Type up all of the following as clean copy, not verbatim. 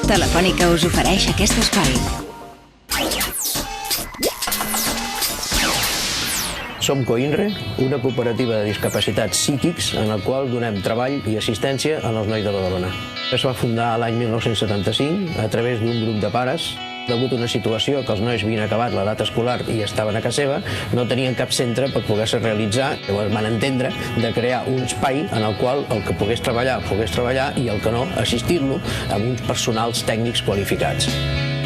Telefònica us ofereix aquest espai. Som Coinre, una cooperativa de discapacitats psíquics en la qual donem treball i assistència als nois de Badalona. Es va fundar l'any 1975 a través d'un grup de pares. Degut a una situació que els nois havien acabat l'edat escolar i estaven a casa seva, no tenien cap centre per poder-se realitzar. Llavors van entendre de crear un espai en el qual el que pogués treballar i el que no, assistir-lo amb uns personals tècnics qualificats.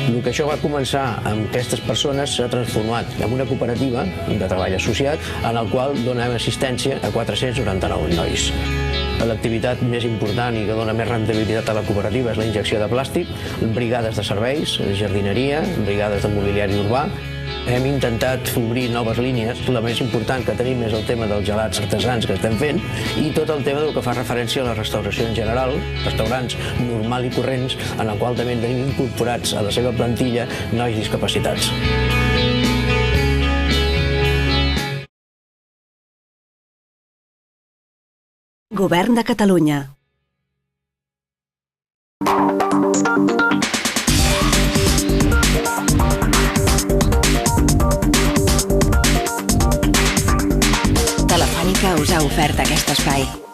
El que això va començar amb aquestes persones s'ha transformat en una cooperativa de treball associat en el qual donem assistència a 499 nois. L'activitat més important i que dona més rendibilitat a la cooperativa és la injecció de plàstic, brigades de serveis, jardineria, brigades de mobiliari urbà. Hem intentat obrir noves línies. La més important que tenim és el tema dels gelats artesans que estem fent i tot el tema del que fa referència a la restauració en general, restaurants normal i corrents, en el qual també tenim incorporats a la seva plantilla nois discapacitats. Govern de Catalunya. Telefònica us ha ofert aquest espai.